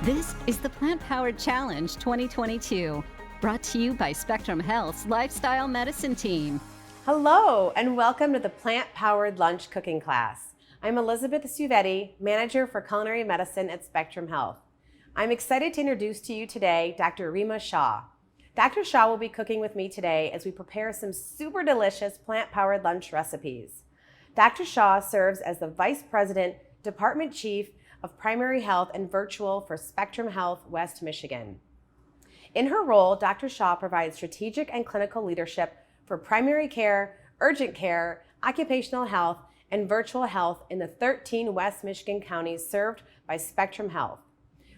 This is the Plant Powered Challenge 2022, brought to you by Spectrum Health's Lifestyle Medicine team. Hello, and welcome to the Plant Powered Lunch Cooking Class. I'm Elizabeth Suvedi, Manager for Culinary Medicine at Spectrum Health. I'm excited to introduce to you today Dr. Rima Shah. Dr. Shah will be cooking with me today as we prepare some super delicious plant-powered lunch recipes. Dr. Shah serves as the Vice President, Department Chief of Primary Health and Virtual for Spectrum Health West Michigan. In her role, Dr. Shah provides strategic and clinical leadership for primary care, urgent care, occupational health, and virtual health in the 13 West Michigan counties served by Spectrum Health.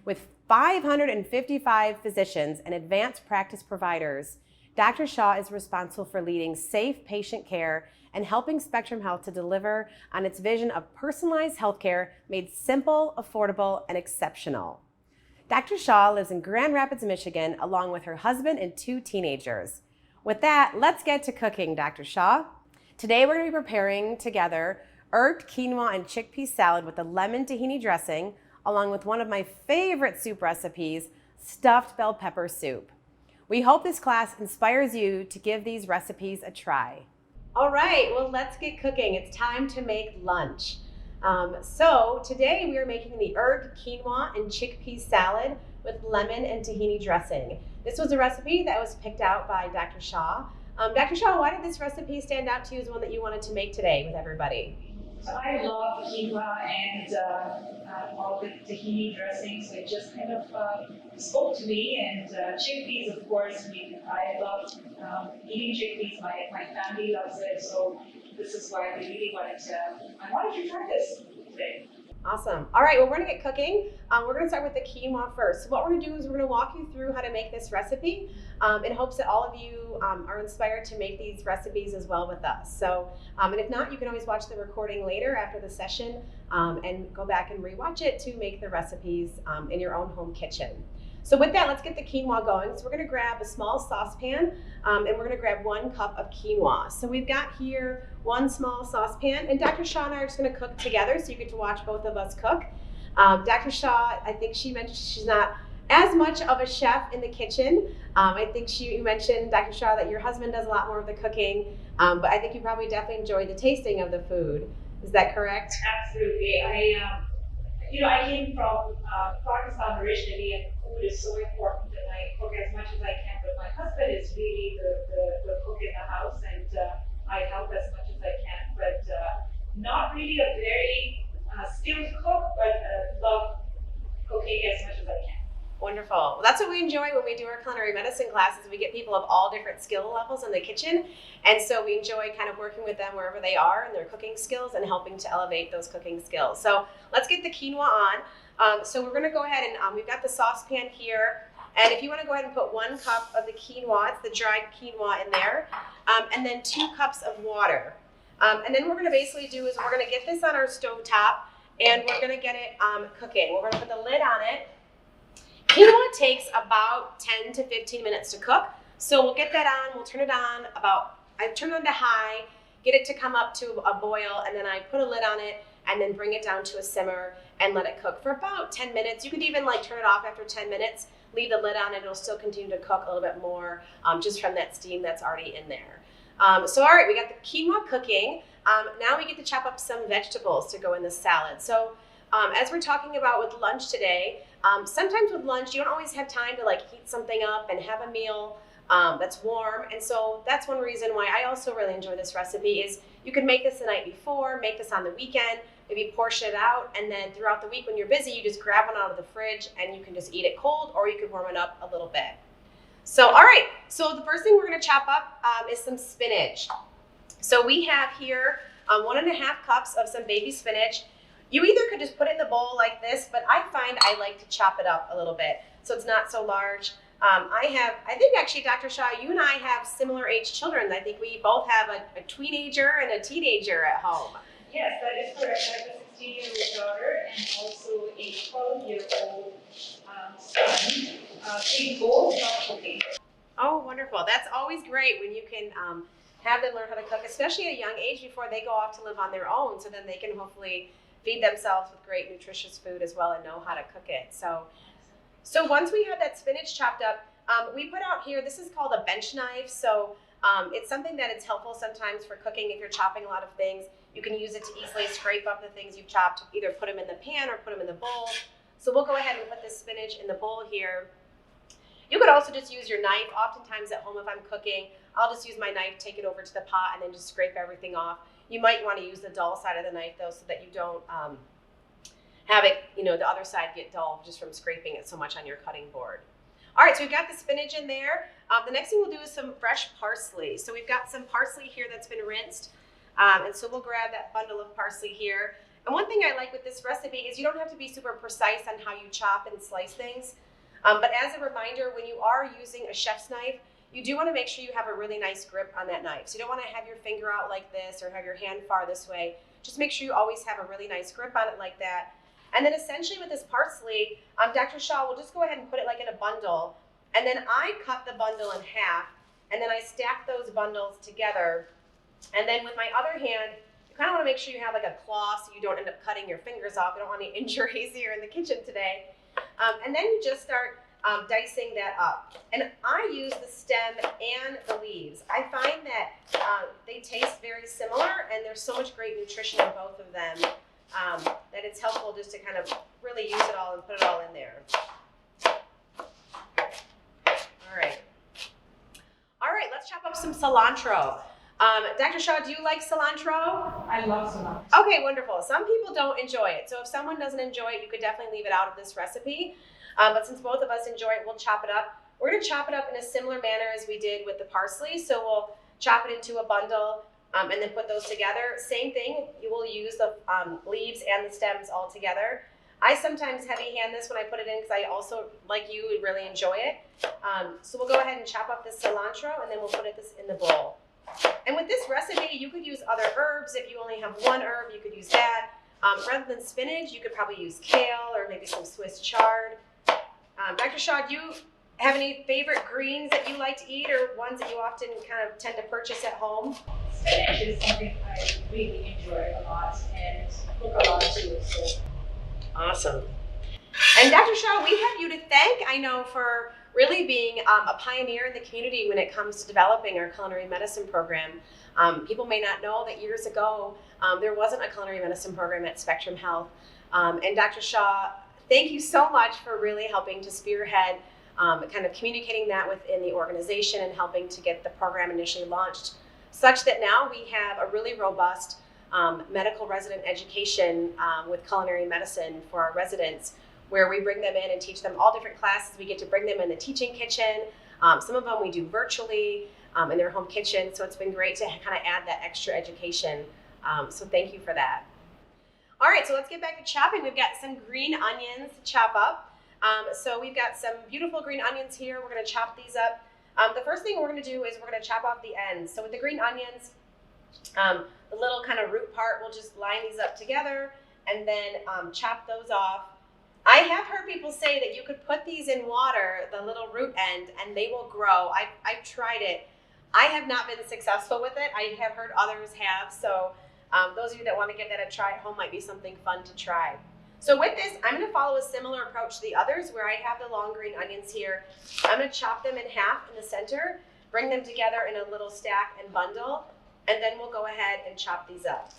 With 555 physicians and advanced practice providers, Dr. Shah is responsible for leading safe patient care and helping Spectrum Health to deliver on its vision of personalized healthcare made simple, affordable, and exceptional. Dr. Shah lives in Grand Rapids, Michigan, along with her husband and 2 teenagers. With that, let's get to cooking, Dr. Shah. Today we're going to be preparing together herbed quinoa and chickpea salad with a lemon tahini dressing, along with one of my favorite soup recipes, stuffed bell pepper soup. We hope this class inspires you to give these recipes a try. All right, well, let's get cooking. It's time to make lunch. So today we are making the herbed quinoa and chickpea salad with lemon and tahini dressing. This was a recipe that was picked out by Dr. Shah. Dr. Shah, why did this recipe stand out to you as one that you wanted to make today with everybody? So I love quinoa and all the tahini dressing, so it just kind of spoke to me. And chickpeas, of course, I love eating chickpeas. My family loves it, so this is why I wanted to try this today. Awesome. All right, well, we're gonna get cooking. We're gonna start with the quinoa first. So what we're gonna do is we're gonna walk you through how to make this recipe in hopes that all of you are inspired to make these recipes as well with us. So, and if not, you can always watch the recording later after the session and go back and rewatch it to make the recipes in your own home kitchen. So with that, let's get the quinoa going. So we're gonna grab a small saucepan and we're gonna grab 1 cup of quinoa. So we've got here 1 small saucepan, and Dr. Shah and I are just gonna cook together so you get to watch both of us cook. Dr. Shah, I think she mentioned she's not as much of a chef in the kitchen. I think you mentioned, Dr. Shah, that your husband does a lot more of the cooking, but I think you probably definitely enjoy the tasting of the food. Is that correct? Absolutely. I came from Pakistan originally, and food is so important, and I cook as much as I can. But my husband is really the cook in the house, and I help as much as I can. But not really a very skilled cook, but love cooking as much as I can. Wonderful. Well, that's what we enjoy when we do our culinary medicine classes. We get people of all different skill levels in the kitchen. And so we enjoy kind of working with them wherever they are in their cooking skills and helping to elevate those cooking skills. So let's get the quinoa on. So we're going to go ahead and we've got the saucepan here. And if you want to go ahead and put 1 cup of the quinoa, it's the dried quinoa in there, and then 2 cups of water. And then what we're going to basically do is we're going to get this on our stove top and we're going to get it cooking. We're going to put the lid on it. Quinoa takes about 10 to 15 minutes to cook. So we'll get that on, we'll turn it on I turn it on to high, get it to come up to a boil, and then I put a lid on it and then bring it down to a simmer and let it cook for about 10 minutes. You could even turn it off after 10 minutes, leave the lid on, and it'll still continue to cook a little bit more just from that steam that's already in there. So all right, we got the quinoa cooking. Now we get to chop up some vegetables to go in the salad. So as we're talking about with lunch today, sometimes with lunch, you don't always have time to heat something up and have a meal that's warm. And so that's one reason why I also really enjoy this recipe is you can make this the night before, make this on the weekend, maybe portion it out. And then throughout the week when you're busy, you just grab one out of the fridge and you can just eat it cold, or you could warm it up a little bit. So, all right. So the first thing we're going to chop up is some spinach. So we have here 1.5 cups of some baby spinach. You either could just put it in the bowl like this, but I find I like to chop it up a little bit so it's not so large. I think actually, Dr. Shah, you and I have similar age children. I think we both have a teenager and a teenager at home. Yes, that is correct. I have a 16-year-old daughter and also a 12-year-old son. They both love cooking. Oh, wonderful. That's always great when you can have them learn how to cook, especially at a young age before they go off to live on their own, so then they can hopefully feed themselves with great nutritious food as well and know how to cook it. So So once we have that spinach chopped up, we put out here, this is called a bench knife. So it's something that it's helpful sometimes for cooking if you're chopping a lot of things. You can use it to easily scrape up the things you've chopped, either put them in the pan or put them in the bowl. So we'll go ahead and put this spinach in the bowl here. You could also just use your knife. Oftentimes at home if I'm cooking, I'll just use my knife, take it over to the pot, and then just scrape everything off. You might want to use the dull side of the knife though, so that you don't have it, the other side get dull just from scraping it so much on your cutting board. All right, so we've got the spinach in there. The next thing we'll do is some fresh parsley. So we've got some parsley here that's been rinsed. And so we'll grab that bundle of parsley here. And one thing I like with this recipe is you don't have to be super precise on how you chop and slice things. But as a reminder, when you are using a chef's knife, you do want to make sure you have a really nice grip on that knife. So you don't want to have your finger out like this or have your hand far this way. Just make sure you always have a really nice grip on it like that. And then essentially with this parsley, Dr. Shah will just go ahead and put it like in a bundle. And then I cut the bundle in half, and then I stack those bundles together. And then with my other hand, you kind of want to make sure you have like a claw so you don't end up cutting your fingers off. You don't want any injuries here in the kitchen today. And then you just start dicing that up. And I use the stem and the leaves. I find that they taste very similar, and there's so much great nutrition in both of them that it's helpful just to kind of really use it all and put it all in there. All right, let's chop up some cilantro. Dr. Shah, do you like cilantro? I love cilantro. Okay, wonderful. Some people don't enjoy it. So if someone doesn't enjoy it, you could definitely leave it out of this recipe. But since both of us enjoy it, we'll chop it up. We're going to chop it up in a similar manner as we did with the parsley. So we'll chop it into a bundle and then put those together. Same thing, you will use the leaves and the stems all together. I sometimes heavy hand this when I put it in because I also, like you, would really enjoy it. So we'll go ahead and chop up the cilantro, and then we'll put this in the bowl. And with this recipe, you could use other herbs. If you only have one herb, you could use that. Rather than spinach, you could probably use kale or maybe some Swiss chard. Dr. Shah, do you have any favorite greens that you like to eat or ones that you often kind of tend to purchase at home? Spinach is something I really enjoy a lot and cook a lot too. So. Awesome. And Dr. Shah, we have you to thank, I know, for really being a pioneer in the community when it comes to developing our culinary medicine program. People may not know that years ago, there wasn't a culinary medicine program at Spectrum Health. And Dr. Shah, thank you so much for really helping to spearhead kind of communicating that within the organization and helping to get the program initially launched, such that now we have a really robust medical resident education with culinary medicine for our residents, where we bring them in and teach them all different classes. We get to bring them in the teaching kitchen. Some of them we do virtually in their home kitchen. So it's been great to kind of add that extra education. So thank you for that. All right, so let's get back to chopping. We've got some green onions to chop up. So we've got some beautiful green onions here. We're gonna chop these up. The first thing we're gonna do is we're gonna chop off the ends. So with the green onions, the little kind of root part, we'll just line these up together and then chop those off. I have heard people say that you could put these in water, the little root end, and they will grow. I've tried it. I have not been successful with it. I have heard others have. So those of you that want to give that a try at home might be something fun to try. So with this, I'm going to follow a similar approach to the others where I have the long green onions here. I'm going to chop them in half in the center, bring them together in a little stack and bundle, and then we'll go ahead and chop these up.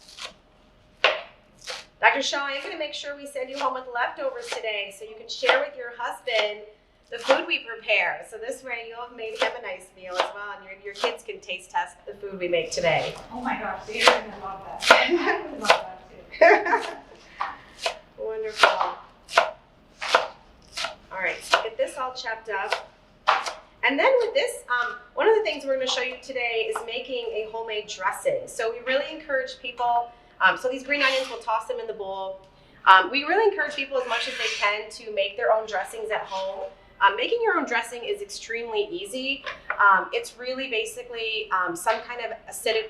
Dr. Shah, I'm going to make sure we send you home with leftovers today so you can share with your husband the food we prepare. So this way you'll have made him a nice meal as well, and your kids can taste test the food we make today. Oh my gosh, they're going to love that. I would love that too. Wonderful. All right, so get this all chopped up. And then with this, one of the things we're going to show you today is making a homemade dressing. So we really encourage people, so these green onions, we'll toss them in the bowl. We really encourage people as much as they can to make their own dressings at home. Making your own dressing is extremely easy. It's really basically some kind of acidic,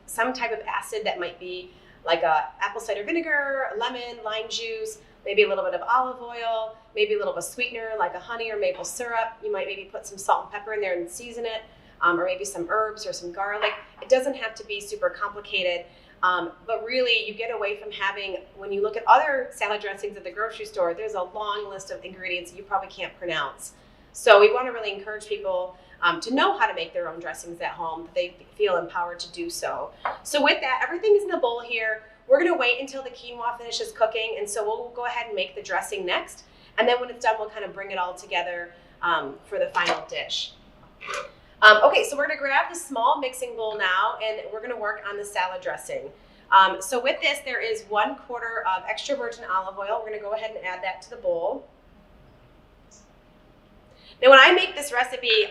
some type of acid that might be like apple cider vinegar, lemon, lime juice, maybe a little bit of olive oil, maybe a little bit of sweetener like a honey or maple syrup. You might maybe put some salt and pepper in there and season it, or maybe some herbs or some garlic. It doesn't have to be super complicated. But really, you get away from having, when you look at other salad dressings at the grocery store, there's a long list of ingredients you probably can't pronounce. So we want to really encourage people to know how to make their own dressings at home, that they feel empowered to do so. So with that, everything is in the bowl here. We're going to wait until the quinoa finishes cooking, and so we'll go ahead and make the dressing next. And then when it's done, we'll kind of bring it all together for the final dish. Okay, so we're going to grab the small mixing bowl now, and we're going to work on the salad dressing. So with this, there is 1/4 of extra virgin olive oil. We're going to go ahead and add that to the bowl. Now, when I make this recipe,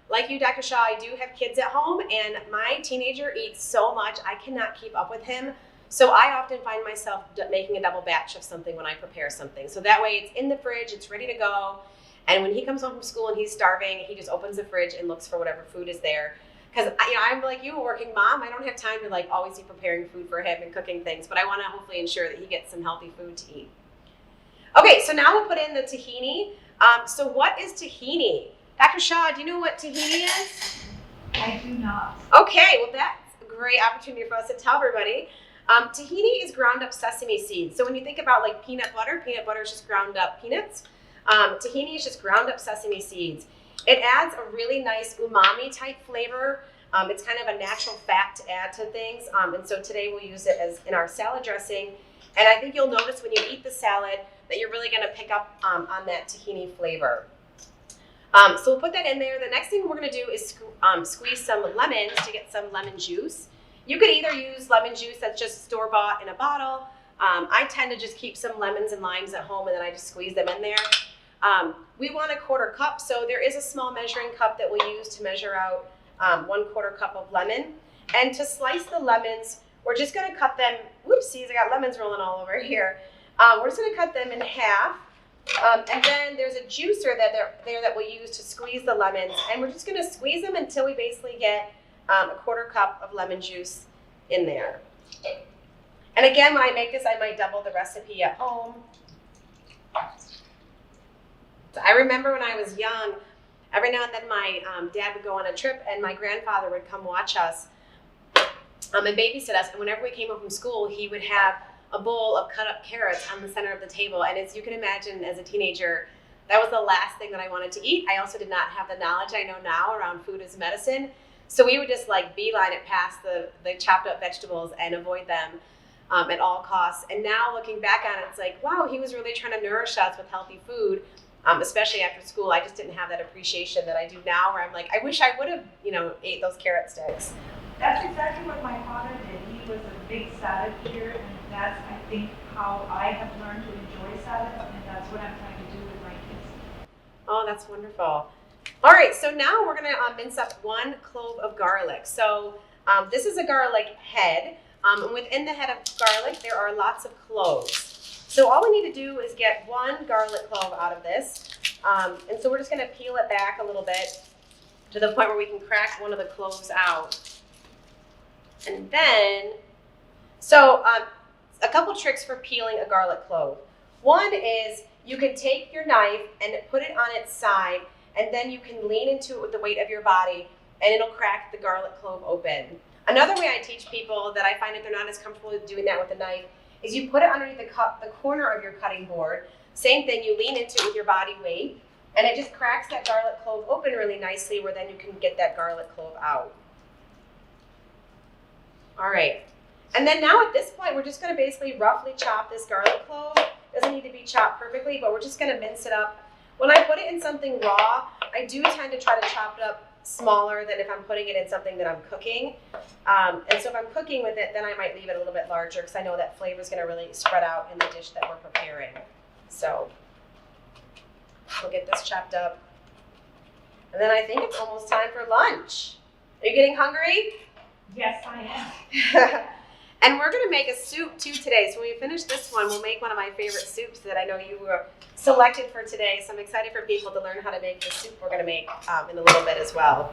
like you, Dr. Shah, I do have kids at home, and my teenager eats so much, I cannot keep up with him. So I often find myself making a double batch of something when I prepare something. So that way it's in the fridge, it's ready to go. And when he comes home from school and he's starving, he just opens the fridge and looks for whatever food is there. Because I'm like you, a working mom. I don't have time to like always be preparing food for him and cooking things, but I want to hopefully ensure that he gets some healthy food to eat. Okay, so now we'll put in the tahini. So what is tahini? Dr. Shah, do you know what tahini is? I do not. Okay, well that's a great opportunity for us to tell everybody. Tahini is ground up sesame seeds. So when you think about like peanut butter is just ground up peanuts. Tahini is just ground up sesame seeds. It adds a really nice umami type flavor. It's kind of a natural fat to add to things. And so today we'll use it as in our salad dressing. And I think you'll notice when you eat the salad that you're really going to pick up on that tahini flavor. So we'll put that in there. The next thing we're going to do is squeeze some lemons to get some lemon juice. You could either use lemon juice that's just store-bought in a bottle. I tend to just keep some lemons and limes at home, and then I just squeeze them in there. We want 1/4 cup, so there is a small measuring cup that we'll use to measure out 1/4 cup of lemon. And to slice the lemons, we're just going to cut them. Whoopsies, I got lemons rolling all over here. We're just going to cut them in half. And then there's a juicer that we'll use to squeeze the lemons. And we're just going to squeeze them until we basically get 1/4 cup of lemon juice in there. And again, when I make this, I might double the recipe at home. So I remember when I was young, every now and then my dad would go on a trip and my grandfather would come watch us and babysit us. And whenever we came home from school, he would have a bowl of cut up carrots on the center of the table. And as you can imagine, as a teenager, that was the last thing that I wanted to eat. I also did not have the knowledge I know now around food as medicine. So we would just like beeline it past the chopped up vegetables and avoid them at all costs. And now looking back on it, it's like, wow, he was really trying to nourish us with healthy food, especially after school. I just didn't have that appreciation that I do now, where I'm like, I wish I would have, ate those carrot sticks. That's exactly what my father did. He was a big salad eater, and that's, I think, how I have learned to enjoy salad, and that's what I'm trying to do with my kids. Oh, that's wonderful. All right, so now we're gonna mince up 1 clove of garlic. So this is a garlic head, and within the head of garlic, there are lots of cloves. So all we need to do is get 1 garlic clove out of this. And so we're just gonna peel it back a little bit to the point where we can crack one of the cloves out. And then, so a couple tricks for peeling a garlic clove. One is you can take your knife and put it on its side, and then you can lean into it with the weight of your body, and it'll crack the garlic clove open. Another way I teach people that I find if they're not as comfortable doing that with a knife is you put it underneath the corner of your cutting board. Same thing, you lean into it with your body weight, and it just cracks that garlic clove open really nicely, where then you can get that garlic clove out. All right, and then now at this point, we're just gonna basically roughly chop this garlic clove. Doesn't need to be chopped perfectly, but we're just gonna mince it up. When I put it in something raw, I do tend to try to chop it up smaller than if I'm putting it in something that I'm cooking. And so if I'm cooking with it, then I might leave it a little bit larger because I know that flavor is gonna really spread out in the dish that we're preparing. So we'll get this chopped up. And then I think it's almost time for lunch. Are you getting hungry? Yes, I am. And we're gonna make a soup too today. So when we finish this one, we'll make one of my favorite soups that I know you were selected for today. So I'm excited for people to learn how to make the soup we're gonna make in a little bit as well.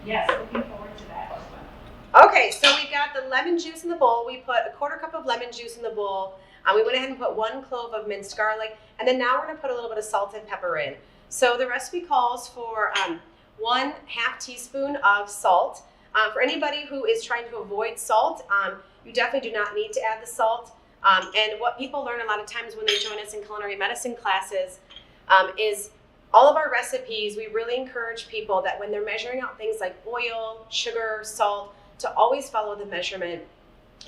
Yes, looking forward to that as well. Okay, so we got the lemon juice in the bowl. We put 1/4 cup of lemon juice in the bowl. We went ahead and put 1 clove of minced garlic. And then now we're gonna put a little bit of salt and pepper in. So the recipe calls for 1/2 teaspoon of salt. For anybody who is trying to avoid salt, you definitely do not need to add the salt. And what people learn a lot of times when they join us in culinary medicine classes is all of our recipes, we really encourage people that when they're measuring out things like oil, sugar, salt, to always follow the measurement,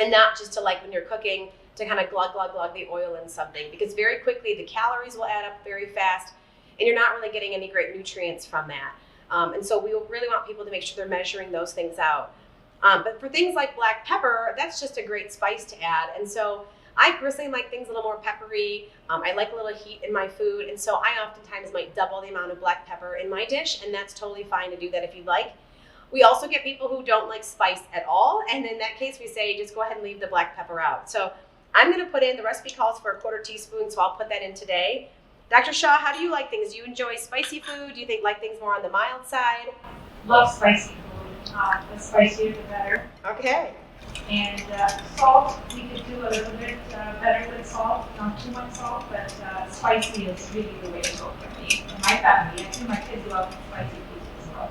and not just to, like when you're cooking, to kind of glug the oil in something, because very quickly the calories will add up very fast and you're not really getting any great nutrients from that. And so we really want people to make sure they're measuring those things out. But for things like black pepper, that's just a great spice to add. And so I personally like things a little more peppery. I like a little heat in my food. And so I oftentimes might double the amount of black pepper in my dish, and that's totally fine to do that if you'd like. We also get people who don't like spice at all. And in that case, we say, just go ahead and leave the black pepper out. So I'm gonna put in, the recipe calls for a 1/4 teaspoon, so I'll put that in today. Dr. Shah, how do you like things? Do you enjoy spicy food? Do you like things more on the mild side? Love spicy food. The spicier the better. Okay. And salt, we could do a little bit better with salt, not too much salt, but spicy is really the way to go for me and my family. I think my kids love spicy food as well.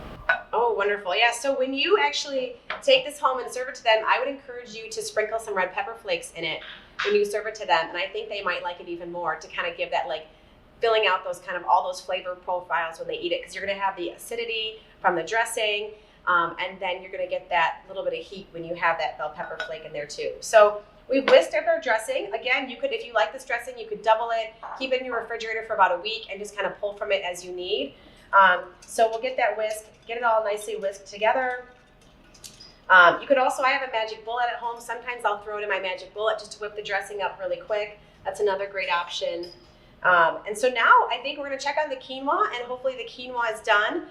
Oh, wonderful. Yeah, so when you actually take this home and serve it to them, I would encourage you to sprinkle some red pepper flakes in it when you serve it to them. And I think they might like it even more, to kind of give that, like, filling out those kind of all those flavor profiles when they eat it, because you're going to have the acidity from the dressing, and then you're going to get that little bit of heat when you have that bell pepper flake in there too. So we've whisked up our dressing. Again, you could, if you like this dressing, you could double it, keep it in your refrigerator for about a week, and just kind of pull from it as you need. So we'll get that whisk, get it all nicely whisked together. You could also, I have a magic bullet at home. Sometimes I'll throw it in my magic bullet just to whip the dressing up really quick. That's another great option. And so now I think we're going to check on the quinoa, and hopefully the quinoa is done.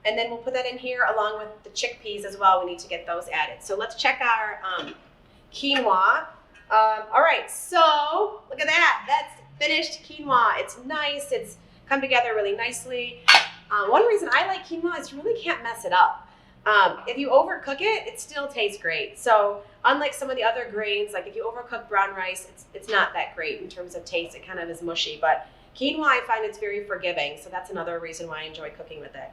And then we'll put that in here along with the chickpeas as well. We need to get those added. So let's check our quinoa. All right, so look at that. That's finished quinoa. It's nice. It's come together really nicely. One reason I like quinoa is you really can't mess it up. If you overcook it, it still tastes great. So unlike some of the other grains, like if you overcook brown rice, it's not that great in terms of taste. It kind of is mushy. But quinoa, I find it's very forgiving. So that's another reason why I enjoy cooking with it.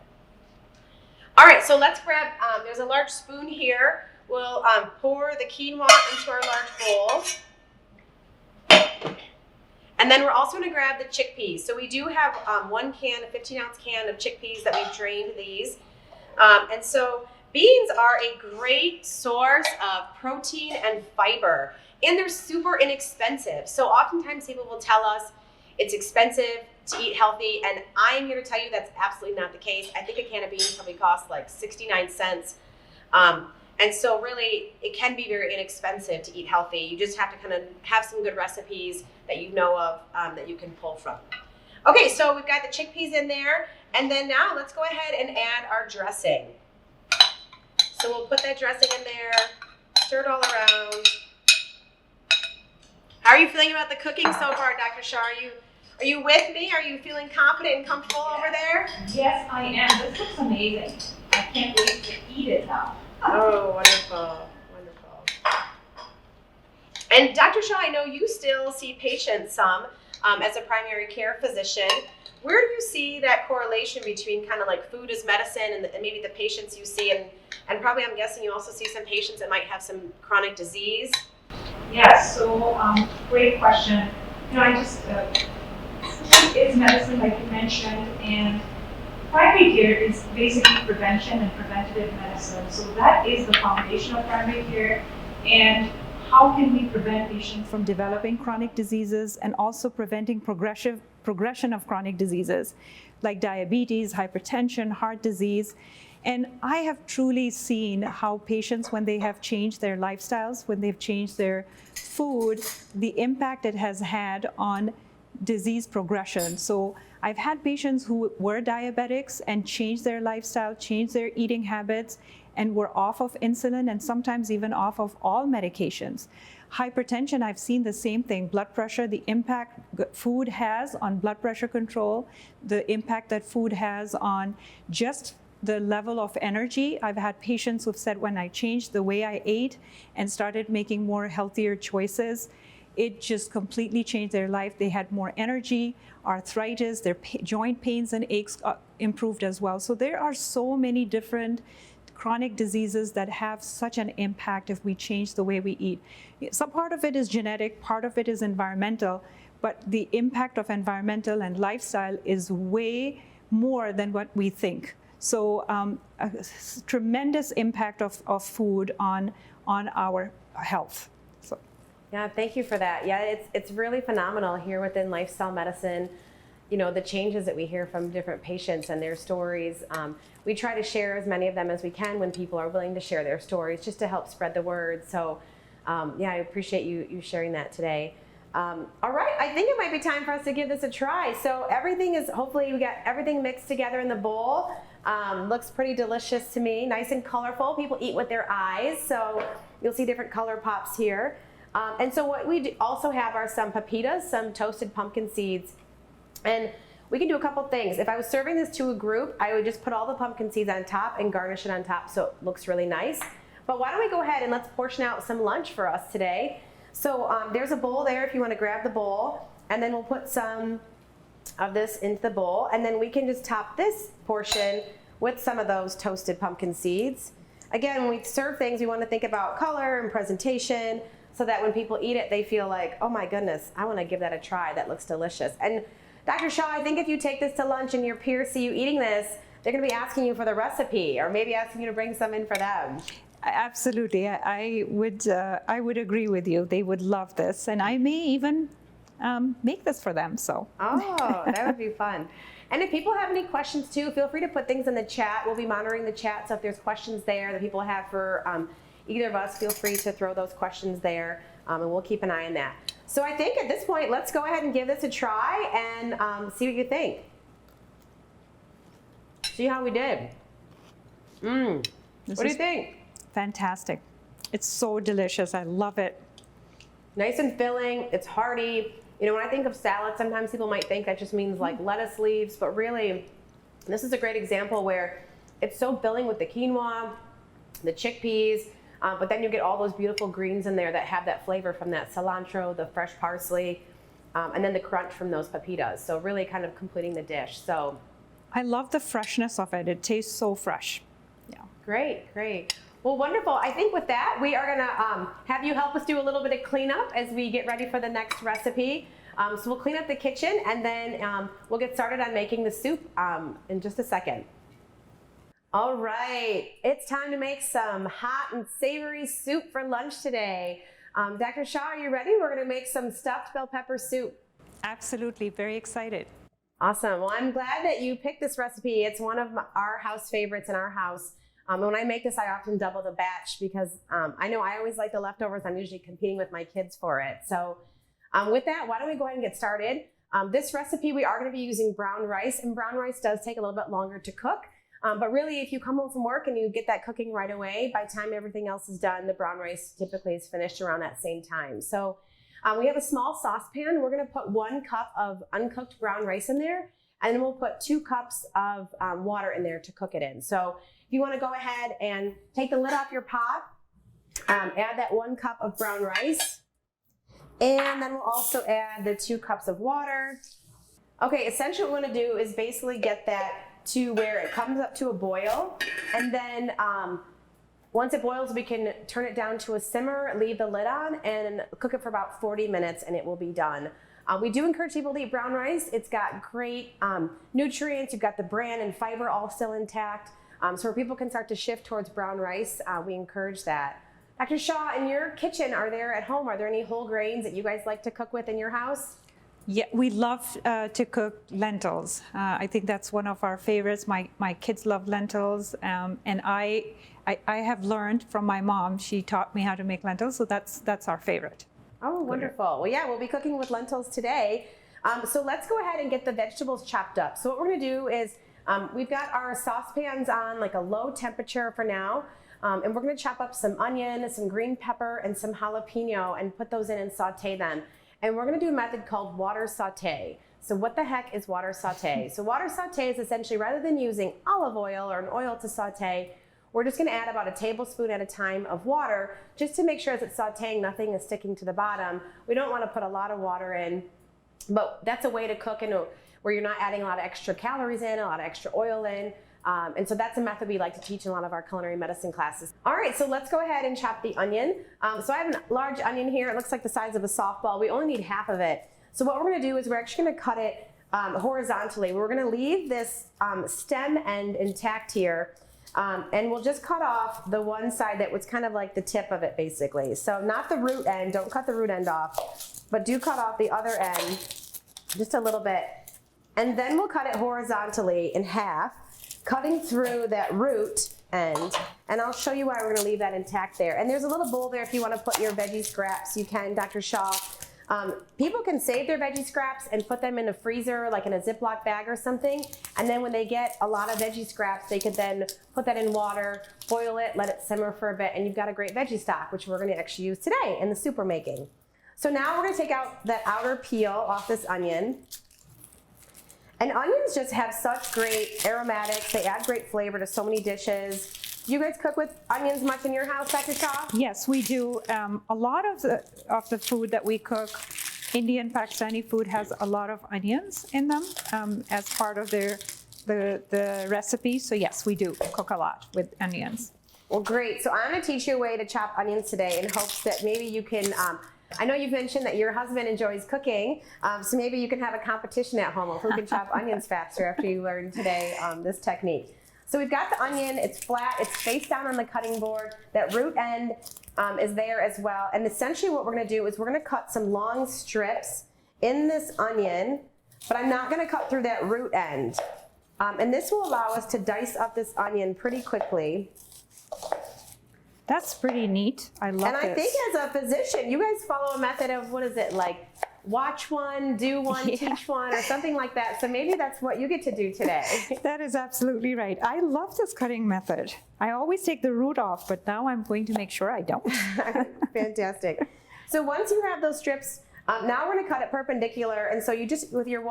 All right, so let's grab, there's a large spoon here. We'll pour the quinoa into our large bowl. And then we're also going to grab the chickpeas. So we do have 1 can, a 15-ounce can of chickpeas that we've drained these. And so beans are a great source of protein and fiber, and they're super inexpensive. So oftentimes people will tell us it's expensive to eat healthy, and I am here to tell you that's absolutely not the case. I think a can of beans probably costs like 69 cents. And so really it can be very inexpensive to eat healthy. You just have to kind of have some good recipes that you know of that you can pull from. Okay, so we've got the chickpeas in there, and then now let's go ahead and add our dressing. So we'll put that dressing in there, stir it all around. How are you feeling about the cooking so far, Dr. Shah? Are you with me? Are you feeling confident and comfortable over there? Yes, I am. This looks amazing. I can't wait to eat it now. Oh, wonderful, wonderful. And Dr. Shah, I know you still see patients some as a primary care physician. Where do you see that correlation between kind of like food as medicine and maybe the patients you see, and probably I'm guessing you also see some patients that might have some chronic disease? Yes, so great question. You know, I just, food is medicine like you mentioned, and primary care is basically prevention and preventative medicine. So that is the foundation of primary care. And how can we prevent patients from developing chronic diseases and also preventing progression of chronic diseases like diabetes, hypertension, heart disease. And I have truly seen how patients, when they have changed their lifestyles, when they've changed their food, the impact it has had on disease progression. So I've had patients who were diabetics and changed their lifestyle, changed their eating habits, and were off of insulin and sometimes even off of all medications. Hypertension, I've seen the same thing. Blood pressure, the impact food has on blood pressure control, the impact that food has on just the level of energy. I've had patients who've said when I changed the way I ate and started making more healthier choices, it just completely changed their life. They had more energy, arthritis, their joint pains and aches improved as well. So there are so many different chronic diseases that have such an impact if we change the way we eat. Some part of it is genetic, part of it is environmental, but the impact of environmental and lifestyle is way more than what we think. So a tremendous impact of food on our health. So. Yeah, thank you for that. Yeah, it's really phenomenal here within lifestyle medicine. You know, the changes that we hear from different patients and their stories. We try to share as many of them as we can when people are willing to share their stories, just to help spread the word. So yeah, I appreciate you sharing that today. All right, I think it might be time for us to give this a try. So everything is, hopefully we got everything mixed together in the bowl. Looks pretty delicious to me, nice and colorful. People eat with their eyes, so you'll see different color pops here. And so what we also have are some pepitas, some toasted pumpkin seeds. And we can do a couple things. If I was serving this to a group, I would just put all the pumpkin seeds on top and garnish it on top so it looks really nice. But why don't we go ahead and let's portion out some lunch for us today. So there's a bowl there if you want to grab the bowl, and then we'll put some of this into the bowl, and then we can just top this portion with some of those toasted pumpkin seeds. Again, when we serve things, we want to think about color and presentation so that when people eat it, they feel like, oh my goodness, I want to give that a try. That looks delicious. And Dr. Shah, I think if you take this to lunch and your peers see you eating this, they're going to be asking you for the recipe, or maybe asking you to bring some in for them. Absolutely, I would agree with you. They would love this, and I may even make this for them. So. Oh, that would be fun. And if people have any questions too, feel free to put things in the chat. We'll be monitoring the chat, so if there's questions there that people have for either of us, feel free to throw those questions there, and we'll keep an eye on that. So I think at this point, let's go ahead and give this a try and see what you think. See how we did. What do you think? Fantastic. It's so delicious. I love it. Nice and filling. It's hearty. You know, when I think of salad, sometimes people might think that just means like lettuce leaves, but really, this is a great example where it's so filling with the quinoa, the chickpeas, but then you get all those beautiful greens in there that have that flavor from that cilantro, the fresh parsley, and then the crunch from those pepitas. So really kind of completing the dish. So I love the freshness of it. It tastes so fresh. Yeah. Great, great. Well, wonderful. I think with that, we are gonna have you help us do a little bit of cleanup as we get ready for the next recipe. So we'll clean up the kitchen, and then we'll get started on making the soup in just a second. All right, it's time to make some hot and savory soup for lunch today. Dr. Shah, are you ready? We're gonna make some stuffed bell pepper soup. Absolutely, very excited. Awesome. Well, I'm glad that you picked this recipe. It's one of our house favorites in our house. When I make this, I often double the batch because I know I always like the leftovers. I'm usually competing with my kids for it. So with that, why don't we go ahead and get started? This recipe, we are going to be using brown rice, and brown rice does take a little bit longer to cook. But really, if you come home from work and you get that cooking right away, by the time everything else is done, the brown rice typically is finished around that same time. So we have a small saucepan. We're going to put 1 cup of uncooked brown rice in there, and then we'll put 2 cups of water in there to cook it in. So if you want to go ahead and take the lid off your pot, add that 1 cup of brown rice, and then we'll also add the 2 cups of water. Okay, essentially what we want to do is basically get that to where it comes up to a boil, and then once it boils, we can turn it down to a simmer, leave the lid on, and cook it for about 40 minutes, and it will be done. We do encourage people to eat brown rice. It's got great nutrients. You've got the bran and fiber all still intact. So where people can start to shift towards brown rice, we encourage that. Dr. Shah, in your kitchen, are there any whole grains that you guys like to cook with in your house? Yeah, we love to cook lentils. I think that's one of our favorites. My kids love lentils, and I have learned from my mom. She taught me how to make lentils, so that's our favorite. Oh, wonderful. Well, yeah, we'll be cooking with lentils today. So let's go ahead and get the vegetables chopped up. So what we're going to do is we've got our saucepans on like a low temperature for now, and we're going to chop up some onion, some green pepper, and some jalapeno, and put those in and saute them. And we're going to do a method called water saute. So what the heck is water saute? So water saute is essentially, rather than using olive oil or an oil to saute, we're just going to add about a tablespoon at a time of water, just to make sure as it's sauteing, nothing is sticking to the bottom. We don't want to put a lot of water in, but that's a way to cook where you're not adding a lot of extra calories in, a lot of extra oil in. And so that's a method we like to teach in a lot of our culinary medicine classes. All right, so let's go ahead and chop the onion. So I have a large onion here. It looks like the size of a softball. We only need half of it. So what we're gonna do is we're actually gonna cut it horizontally. We're gonna leave this stem end intact here. And we'll just cut off the one side that was kind of like the tip of it, basically. So not the root end, don't cut the root end off, but do cut off the other end just a little bit. And then we'll cut it horizontally in half, cutting through that root end. And I'll show you why we're gonna leave that intact there. And there's a little bowl there if you wanna put your veggie scraps, you can, Dr. Shah. People can save their veggie scraps and put them in a freezer, like in a Ziploc bag or something. And then when they get a lot of veggie scraps, they could then put that in water, boil it, let it simmer for a bit, and you've got a great veggie stock, which we're gonna actually use today in the soup we're making. So now we're gonna take out that outer peel off this onion. And onions just have such great aromatics. They add great flavor to so many dishes. Do you guys cook with onions much in your house, Dr. Shah? Yes, we do. A lot of the food that we cook, Indian, Pakistani food, has a lot of onions in them as part of the recipe. So yes, we do cook a lot with onions. Well, great. So I'm going to teach you a way to chop onions today in hopes that maybe you can. I know you've mentioned that your husband enjoys cooking, so maybe you can have a competition at home of who can chop onions faster after you learn today this technique. So we've got the onion, it's flat, it's face down on the cutting board. That root end is there as well. And essentially what we're gonna do is we're gonna cut some long strips in this onion, but I'm not gonna cut through that root end. And this will allow us to dice up this onion pretty quickly. That's pretty neat. I love this. And I think as a physician, you guys follow a method of, what is it, like watch one, do one, teach one, or something like that. So maybe that's what you get to do today. That is absolutely right. I love this cutting method. I always take the root off, but now I'm going to make sure I don't. Fantastic. So once you have those strips, now we're gonna cut it perpendicular. And so you just, with your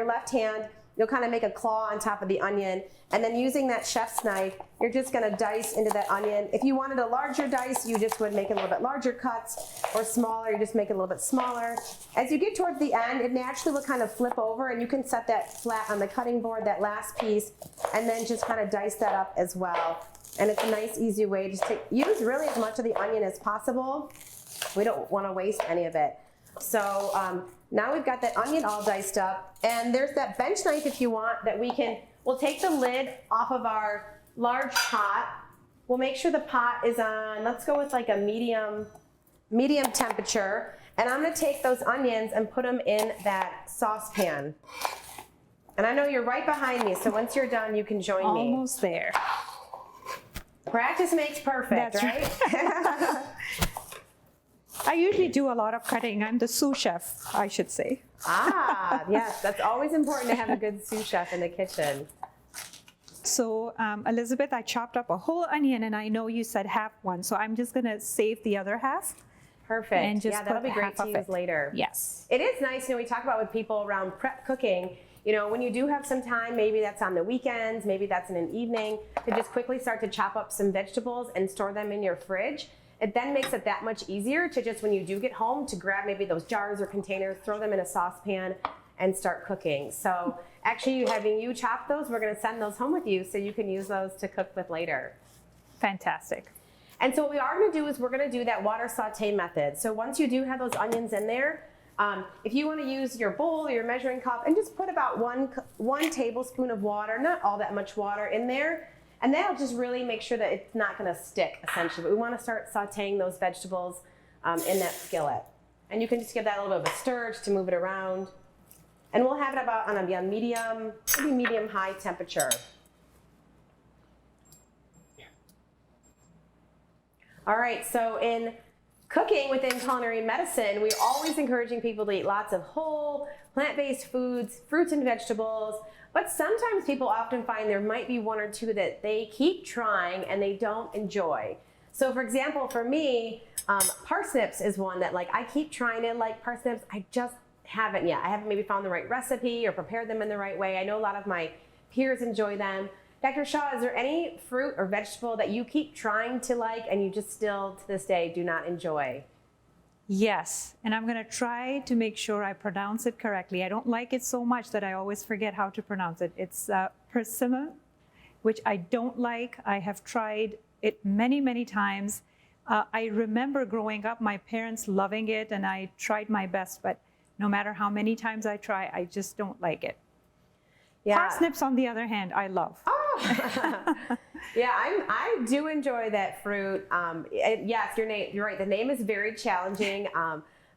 left hand, you'll kind of make a claw on top of the onion. And then using that chef's knife, you're just gonna dice into that onion. If you wanted a larger dice, you just would make a little bit larger cuts, or smaller, you just make it a little bit smaller. As you get towards the end, it naturally will kind of flip over, and you can set that flat on the cutting board, that last piece, and then just kind of dice that up as well. And it's a nice, easy way just to use really as much of the onion as possible. We don't wanna waste any of it. So now we've got that onion all diced up, and there's that bench knife if you want that we'll take the lid off of our large pot. We'll make sure the pot is on, let's go with like a medium temperature, and I'm gonna take those onions and put them in that saucepan. And I know you're right behind me, so once you're done, you can join me. Almost there. Practice makes perfect, That's right? I usually do a lot of cutting. I'm the sous chef, I should say. Ah, yes, that's always important to have a good sous chef in the kitchen. So Elizabeth, I chopped up a whole onion, and I know you said half one, so I'm just gonna save the other half. Perfect. And just yeah, that'll be great to use later. Yes. It is nice, we talk about with people around prep cooking, when you do have some time, maybe that's on the weekends, maybe that's in an evening, to just quickly start to chop up some vegetables and store them in your fridge. It then makes it that much easier to just, when you do get home, to grab maybe those jars or containers, throw them in a saucepan, and start cooking. So actually, having you chop those, we're gonna send those home with you so you can use those to cook with later. Fantastic. And so what we are gonna do is we're gonna do that water saute method. So once you do have those onions in there, if you wanna use your bowl or your measuring cup and just put about one tablespoon of water, not all that much water in there, and that'll just really make sure that it's not gonna stick, essentially. But we wanna start sauteing those vegetables in that skillet. And you can just give that a little bit of a stir just to move it around. And we'll have it about on a medium-high temperature. All right, so in cooking within culinary medicine, we're always encouraging people to eat lots of whole, plant-based foods, fruits and vegetables, but sometimes people often find there might be one or two that they keep trying and they don't enjoy. So for example, for me, parsnips is one that I keep trying to like parsnips, I just haven't yet. I haven't maybe found the right recipe or prepared them in the right way. I know a lot of my peers enjoy them. Dr. Shah, is there any fruit or vegetable that you keep trying to like and you just still to this day do not enjoy? Yes, and I'm gonna try to make sure I pronounce it correctly. I don't like it so much that I always forget how to pronounce it. It's persimmon, which I don't like. I have tried it many, many times. I remember growing up, my parents loving it, and I tried my best, but no matter how many times I try, I just don't like it. Yeah. Parsnips, on the other hand, I love. Oh. Yeah, I do enjoy that fruit. Yes, you're right. The name is very challenging.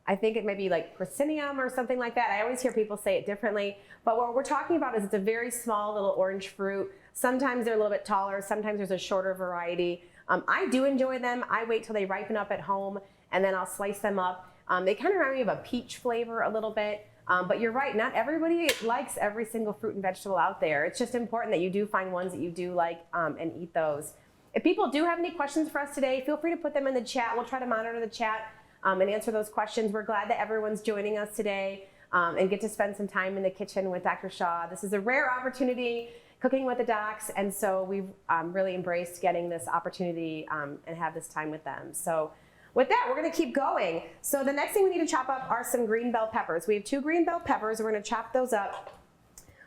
I think it may be like Persinium or something like that. I always hear people say it differently. But what we're talking about is it's a very small little orange fruit. Sometimes they're a little bit taller. Sometimes there's a shorter variety. I do enjoy them. I wait till they ripen up at home, and then I'll slice them up. They kind of remind me of a peach flavor a little bit. But you're right, not everybody likes every single fruit and vegetable out there. It's just important that you do find ones that you do like and eat those. If people do have any questions for us today, feel free to put them in the chat. We'll try to monitor the chat and answer those questions. We're glad that everyone's joining us today and get to spend some time in the kitchen with Dr. Shah. This is a rare opportunity, cooking with the docs, and so we've really embraced getting this opportunity and have this time with them. So with that, we're going to keep going. So the next thing we need to chop up are some green bell peppers. We have 2 green bell peppers. We're going to chop those up.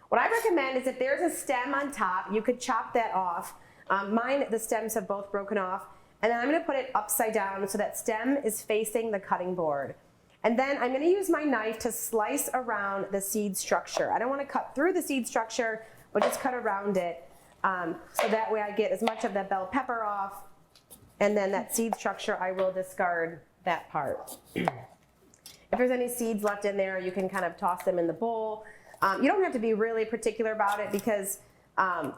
What I recommend is if there's a stem on top, you could chop that off. Mine, the stems have both broken off. And then I'm going to put it upside down so that stem is facing the cutting board. And then I'm going to use my knife to slice around the seed structure. I don't want to cut through the seed structure, but just cut around it. So that way I get as much of that bell pepper off. And then that seed structure, I will discard that part. If there's any seeds left in there, you can kind of toss them in the bowl. You don't have to be really particular about it because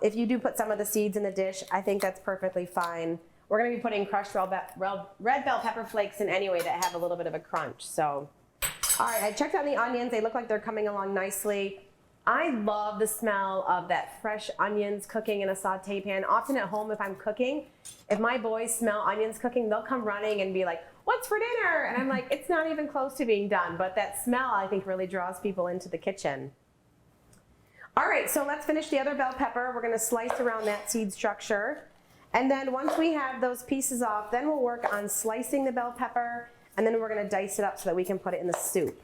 if you do put some of the seeds in the dish, I think that's perfectly fine. We're going to be putting crushed red bell pepper flakes in anyway that have a little bit of a crunch. So, all right, I checked on the onions. They look like they're coming along nicely. I love the smell of that fresh onions cooking in a saute pan. Often at home, if I'm cooking, if my boys smell onions cooking, they'll come running and be like, "What's for dinner?" And I'm like, it's not even close to being done. But that smell, I think, really draws people into the kitchen. All right, so let's finish the other bell pepper. We're going to slice around that seed structure. And then once we have those pieces off, then we'll work on slicing the bell pepper, and then we're going to dice it up so that we can put it in the soup.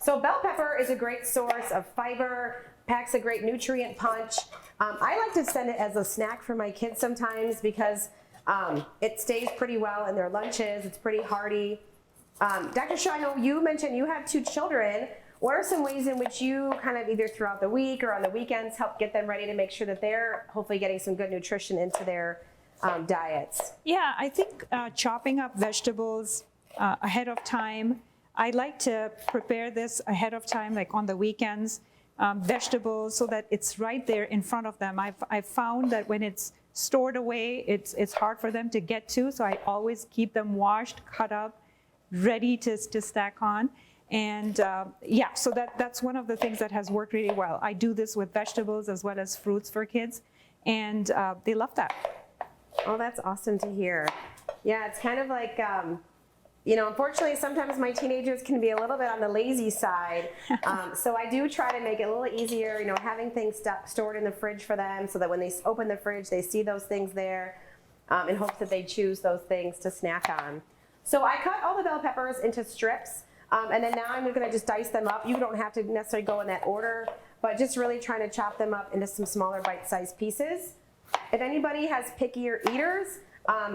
So bell pepper is a great source of fiber, packs a great nutrient punch. I like to send it as a snack for my kids sometimes because it stays pretty well in their lunches. It's pretty hearty. Dr. Shah, I know you mentioned you have 2 children. What are some ways in which you kind of either throughout the week or on the weekends help get them ready to make sure that they're hopefully getting some good nutrition into their diets? Yeah, I think chopping up vegetables ahead of time. I like to prepare this ahead of time, like on the weekends, vegetables, so that it's right there in front of them. I've found that when it's stored away, it's hard for them to get to, so I always keep them washed, cut up, ready to stack on. And yeah, so that's one of the things that has worked really well. I do this with vegetables as well as fruits for kids, and they love that. Oh, that's awesome to hear. Yeah, it's kind of like, you know, unfortunately, sometimes my teenagers can be a little bit on the lazy side. So I do try to make it a little easier, you know, having things stored in the fridge for them so that when they open the fridge, they see those things there in hopes that they choose those things to snack on. So I cut all the bell peppers into strips. And then now I'm going to just dice them up. You don't have to necessarily go in that order, but just really trying to chop them up into some smaller bite-sized pieces. If anybody has pickier eaters,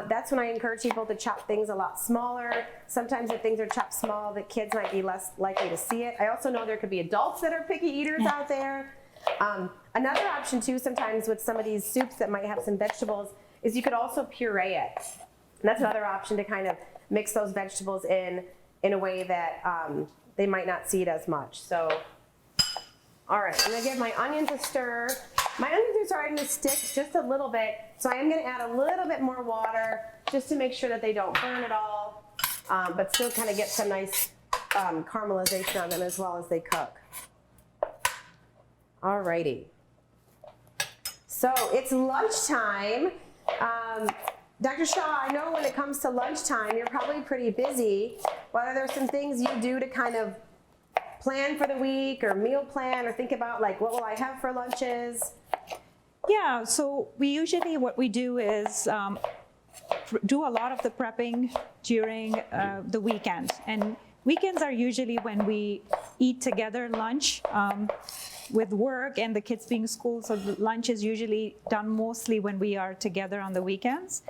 that's when I encourage people to chop things a lot smaller. Sometimes if things are chopped small, the kids might be less likely to see it. I also know there could be adults that are picky eaters out there. Another option too, sometimes with some of these soups that might have some vegetables, is you could also puree it. And that's another option to kind of mix those vegetables in a way that they might not see it as much. So, all right, I'm gonna give my onions a stir. My onions are starting to stick just a little bit, so I am gonna add a little bit more water just to make sure that they don't burn at all, but still kind of get some nice caramelization on them as well as they cook. All righty. So it's lunchtime. Dr. Shah, I know when it comes to lunchtime, you're probably pretty busy. What are there some things you do to kind of plan for the week or meal plan or think about like what will I have for lunches? Yeah, so we usually, what we do is do a lot of the prepping during the weekend. And weekends are usually when we eat together lunch. with work and the kids being school, so the lunch is usually done mostly when we are together on the weekends.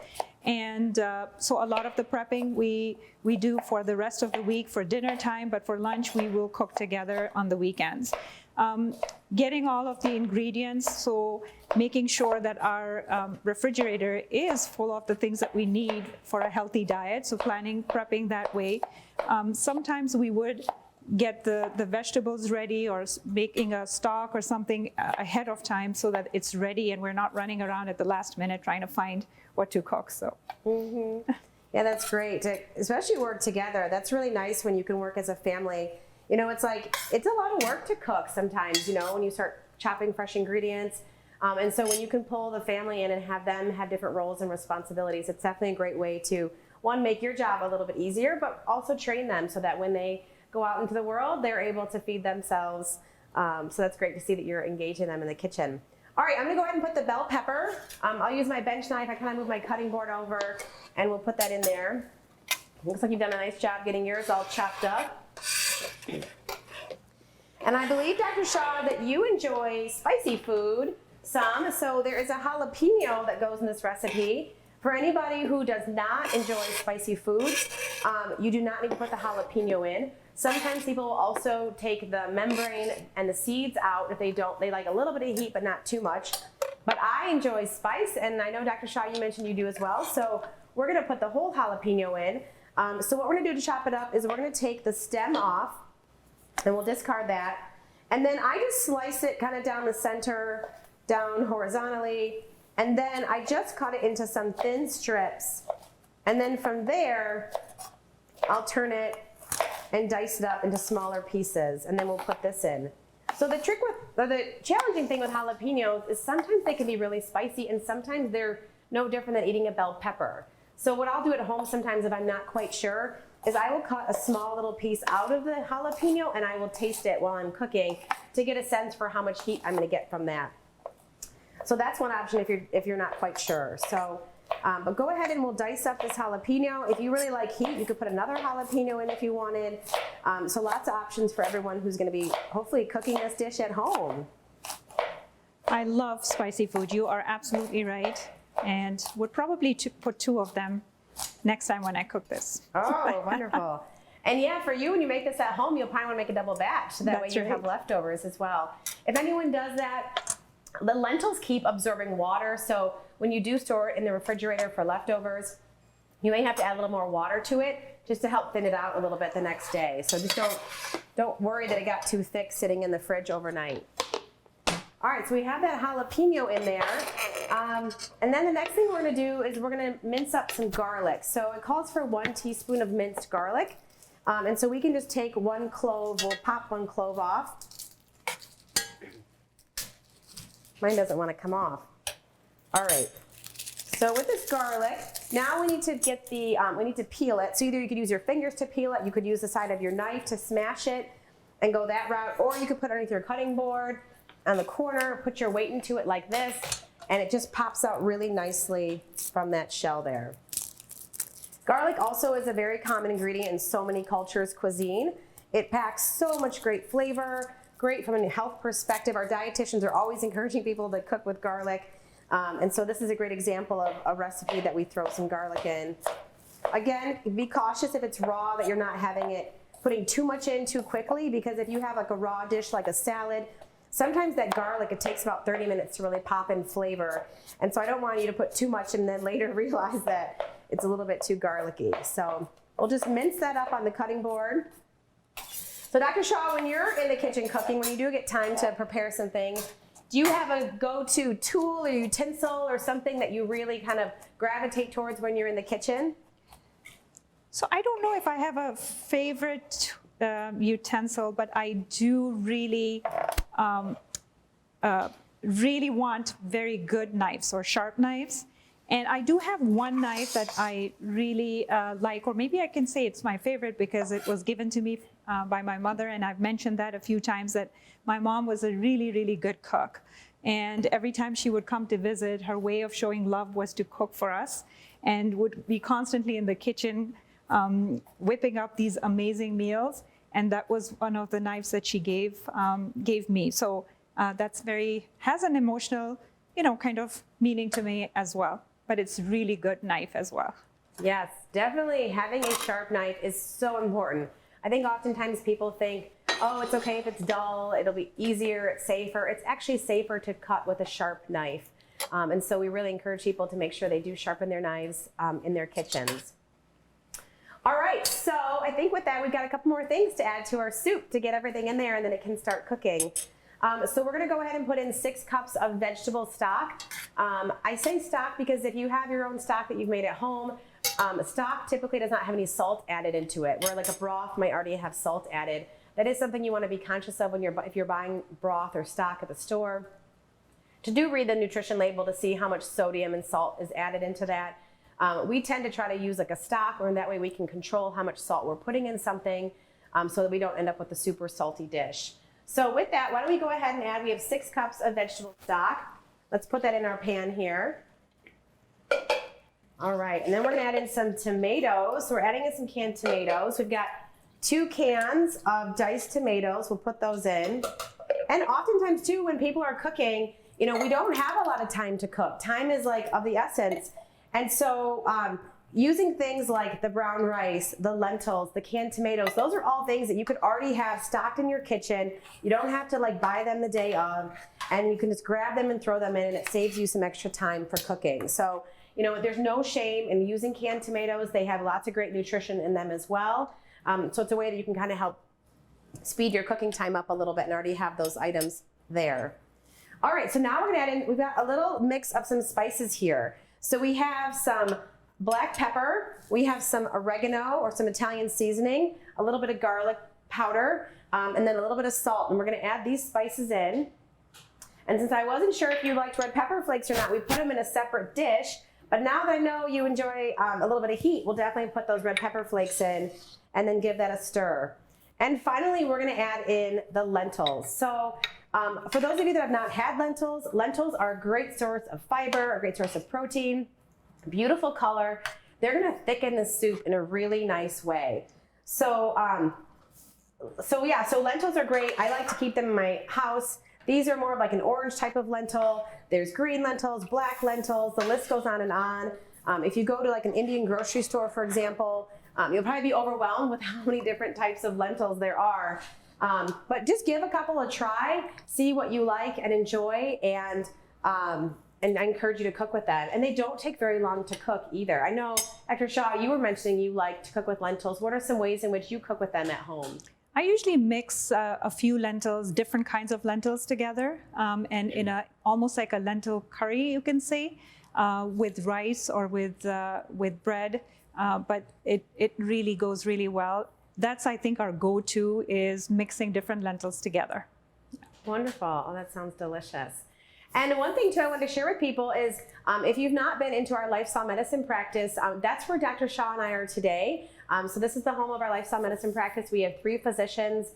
And so a lot of the prepping we do for the rest of the week for dinner time, but for lunch we will cook together on the weekends. Getting all of the ingredients, so making sure that our refrigerator is full of the things that we need for a healthy diet, so prepping that way. Sometimes we would get the vegetables ready or making a stock or something ahead of time so that it's ready and we're not running around at the last minute trying to find what to cook. So. Mm-hmm. Yeah, that's great. Especially work together. That's really nice when you can work as a family. You know, it's a lot of work to cook sometimes, you know, when you start chopping fresh ingredients. And so when you can pull the family in and have them have different roles and responsibilities, it's definitely a great way to, one, make your job a little bit easier, but also train them so that when they go out into the world, they're able to feed themselves. So that's great to see that you're engaging them in the kitchen. All right, I'm gonna go ahead and put the bell pepper. I'll use my bench knife. I kind of move my cutting board over and we'll put that in there. Looks like you've done a nice job getting yours all chopped up. And I believe, Dr. Shah, that you enjoy spicy food some. So there is a jalapeno that goes in this recipe. For anybody who does not enjoy spicy foods, you do not need to put the jalapeno in. Sometimes people will also take the membrane and the seeds out if they don't. They like a little bit of heat, but not too much. But I enjoy spice, and I know, Dr. Shah, you mentioned you do as well. So we're gonna put the whole jalapeno in. So what we're gonna do to chop it up is we're gonna take the stem off, and we'll discard that. And then I just slice it kind of down the center, down horizontally, and then I just cut it into some thin strips. And then from there, I'll turn it and dice it up into smaller pieces, and then we'll put this in. So the challenging thing with jalapenos is sometimes they can be really spicy, and sometimes they're no different than eating a bell pepper. So what I'll do at home sometimes if I'm not quite sure is I will cut a small little piece out of the jalapeno and I will taste it while I'm cooking to get a sense for how much heat I'm gonna get from that. So that's one option if you're not quite sure. So, but go ahead and we'll dice up this jalapeno. If you really like heat, you could put another jalapeno in if you wanted. So lots of options for everyone who's gonna be hopefully cooking this dish at home. I love spicy food. You are absolutely right. And would probably put 2 of them next time when I cook this. Oh, wonderful. And yeah, for you, when you make this at home, you'll probably want to make a double batch, so that way you have leftovers as well. If anyone does that, the lentils keep absorbing water, so when you do store it in the refrigerator for leftovers, you may have to add a little more water to it just to help thin it out a little bit the next day. So just don't worry that it got too thick sitting in the fridge overnight. All right, so we have that jalapeno in there. And then the next thing we're gonna do is we're gonna mince up some garlic. So it calls for 1 teaspoon of minced garlic. And so we can just take 1 clove, we'll pop 1 clove off. Mine doesn't wanna come off. All right, so with this garlic, now we need to get we need to peel it. So either you could use your fingers to peel it, you could use the side of your knife to smash it and go that route, or you could put it underneath your cutting board on the corner, put your weight into it like this, and it just pops out really nicely from that shell there. Garlic also is a very common ingredient in so many cultures' cuisine. It packs so much great flavor, great from a health perspective. Our dietitians are always encouraging people to cook with garlic. And so this is a great example of a recipe that we throw some garlic in. Again, be cautious if it's raw that you're not putting too much in too quickly, because if you have like a raw dish like a salad, sometimes that garlic, it takes about 30 minutes to really pop in flavor. And so I don't want you to put too much and then later realize that it's a little bit too garlicky. So we'll just mince that up on the cutting board. So Dr. Shah, when you're in the kitchen cooking, when you do get time to prepare some things, do you have a go-to tool or utensil or something that you really kind of gravitate towards when you're in the kitchen? So I don't know if I have a favorite utensil, but I do really want very good knives or sharp knives. And I do have one knife that I really like, or maybe I can say it's my favorite because it was given to me by my mother, and I've mentioned that a few times, that my mom was a really, really good cook. And every time she would come to visit, her way of showing love was to cook for us, and would be constantly in the kitchen whipping up these amazing meals. And that was one of the knives that she gave me. So That's has an emotional, kind of meaning to me as well. But it's really good knife as well. Yes, definitely having a sharp knife is so important. I think oftentimes people think, oh, it's okay if it's dull, it'll be easier, it's safer. It's actually safer to cut with a sharp knife. And so we really encourage people to make sure they do sharpen their knives in their kitchens. All right, so I think with that, we've got a couple more things to add to our soup to get everything in there and then it can start cooking. So we're gonna go ahead and put in 6 cups of vegetable stock. I say stock because if you have your own stock that you've made at home, stock typically does not have any salt added into it, where like a broth might already have salt added. That is something you wanna be conscious of if you're buying broth or stock at the store. To read the nutrition label to see how much sodium and salt is added into that. We tend to try to use like a stock, or in that way we can control how much salt we're putting in something so that we don't end up with a super salty dish. So with that, why don't we go ahead and add, we have 6 cups of vegetable stock. Let's put that in our pan here. All right, and then we're gonna add in some tomatoes. So we're adding in some canned tomatoes. We've got 2 cans of diced tomatoes. We'll put those in. And oftentimes too, when people are cooking, we don't have a lot of time to cook. Time is like of the essence. And so using things like the brown rice, the lentils, the canned tomatoes, those are all things that you could already have stocked in your kitchen. You don't have to like buy them the day of, and you can just grab them and throw them in, and it saves you some extra time for cooking. So, there's no shame in using canned tomatoes. They have lots of great nutrition in them as well. So it's a way that you can kind of help speed your cooking time up a little bit and already have those items there. All right, so now we're gonna add in, we've got a little mix of some spices here. So we have some black pepper, we have some oregano or some Italian seasoning, a little bit of garlic powder, and then a little bit of salt. And we're gonna add these spices in. And since I wasn't sure if you liked red pepper flakes or not, we put them in a separate dish. But now that I know you enjoy a little bit of heat, we'll definitely put those red pepper flakes in and then give that a stir. And finally, we're gonna add in the lentils. So for those of you that have not had lentils, lentils are a great source of fiber, a great source of protein, beautiful color. They're gonna thicken the soup in a really nice way. So lentils are great. I like to keep them in my house. These are more of like an orange type of lentil. There's green lentils, black lentils, the list goes on and on. If you go to like an Indian grocery store, for example, you'll probably be overwhelmed with how many different types of lentils there are. But just give a couple a try, see what you like and enjoy, and I encourage you to cook with that. And they don't take very long to cook either. I know, Dr. Shah, you were mentioning you like to cook with lentils. What are some ways in which you cook with them at home? I usually mix a few lentils, different kinds of lentils together, and in almost like a lentil curry, you can say, with rice or with bread. But it really goes really well. That's, I think, our go-to is mixing different lentils together. Wonderful. Oh, that sounds delicious. And one thing too I want to share with people is if you've not been into our lifestyle medicine practice, that's where Dr. Shah and I are today. So this is the home of our lifestyle medicine practice. We have 3 physicians,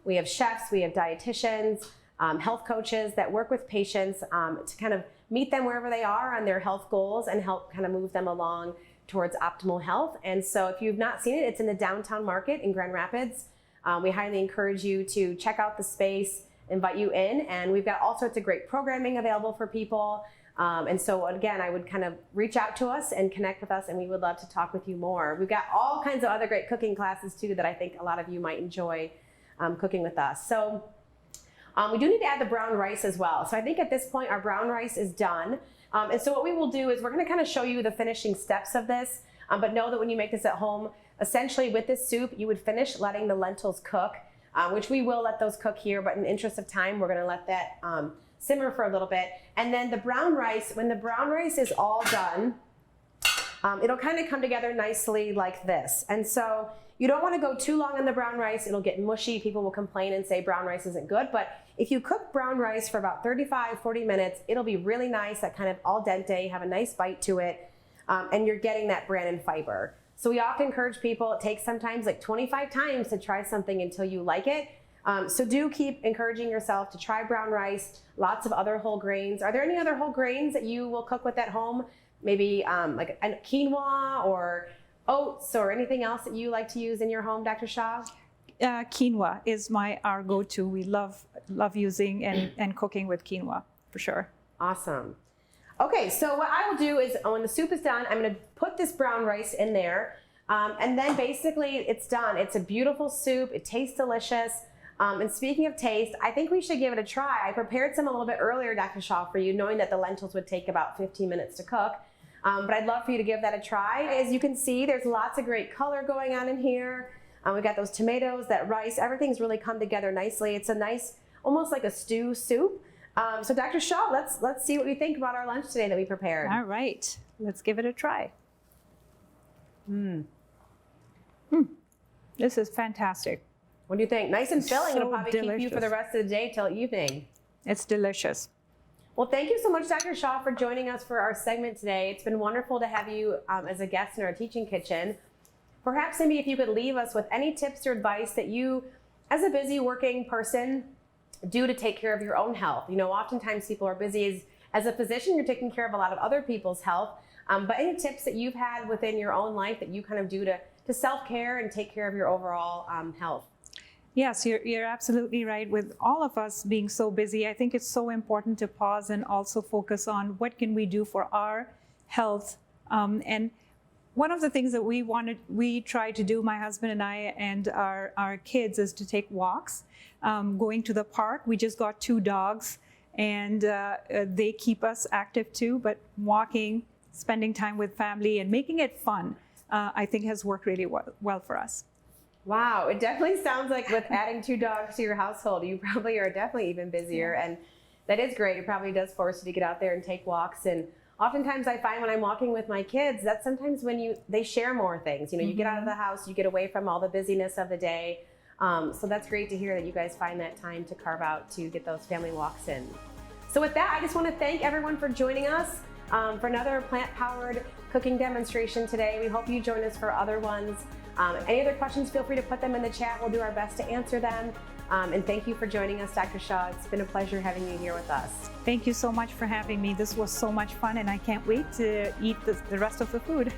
we have chefs, we have dietitians, health coaches that work with patients to kind of meet them wherever they are on their health goals and help kind of move them along towards optimal health. And so if you've not seen it, it's in the downtown market in Grand Rapids. We highly encourage you to check out the space, invite you in, and we've got all sorts of great programming available for people. And so again, I would kind of reach out to us and connect with us, and we would love to talk with you more. We've got all kinds of other great cooking classes too that I think a lot of you might enjoy cooking with us. So we do need to add the brown rice as well. So I think at this point our brown rice is done. And so what we will do is we're gonna kind of show you the finishing steps of this, but know that when you make this at home, essentially with this soup, you would finish letting the lentils cook, which we will let those cook here, but in the interest of time, we're gonna let that simmer for a little bit. And then the brown rice, when the brown rice is all done, it'll kind of come together nicely like this. And so you don't want to go too long on the brown rice. It'll get mushy. People will complain and say brown rice isn't good. But if you cook brown rice for about 35, 40 minutes, it'll be really nice, that kind of al dente, have a nice bite to it, and you're getting that bran and fiber. So we often encourage people, it takes sometimes like 25 times to try something until you like it. So do keep encouraging yourself to try brown rice, lots of other whole grains. Are there any other whole grains that you will cook with at home? Maybe like quinoa or oats or anything else that you like to use in your home, Dr. Shah? Quinoa is our go-to. We love using and cooking with quinoa for sure. Awesome. Okay, so what I will do is when the soup is done, I'm going to put this brown rice in there. And then basically it's done. It's a beautiful soup. It tastes delicious. And speaking of taste, I think we should give it a try. I prepared some a little bit earlier, Dr. Shah, for you, knowing that the lentils would take about 15 minutes to cook. But I'd love for you to give that a try. As you can see, there's lots of great color going on in here. We've got those tomatoes, that rice, everything's really come together nicely. It's a nice, almost like a stew soup. So Dr. Shah, let's see what we think about our lunch today that we prepared. All right, let's give it a try. This is fantastic. What do you think? Nice and filling. So It'll probably keep you delicious. for the rest of the day till evening. It's delicious. Well, thank you so much, Dr. Shah, for joining us for our segment today. It's been wonderful to have you as a guest in our teaching kitchen. Perhaps maybe if you could leave us with any tips or advice that you, as a busy working person, do to take care of your own health. You know, oftentimes people are busy. As a physician, you're taking care of a lot of other people's health. But any tips that you've had within your own life that you kind of do to self-care and take care of your overall health? Yes, you're absolutely right. With all of us being so busy, I think it's so important to pause and also focus on what can we do for our health. And one of the things that we try to do, my husband and I and our kids, is to take walks, going to the park. We just got 2 dogs, and they keep us active too. But walking, spending time with family, and making it fun, I think has worked really well for us. Wow, it definitely sounds like with adding 2 dogs to your household, you probably are definitely even busier. And that is great. It probably does force you to get out there and take walks. And oftentimes I find when I'm walking with my kids that sometimes when they share more things, you know, you get out of the house, you get away from all the busyness of the day. So that's great to hear that you guys find that time to carve out to get those family walks in. So with that, I just want to thank everyone for joining us for another plant-powered cooking demonstration today. We hope you join us for other ones. Any other questions, feel free to put them in the chat. We'll do our best to answer them. And thank you for joining us, Dr. Shah. It's been a pleasure having you here with us. Thank you so much for having me. This was so much fun, and I can't wait to eat the rest of the food.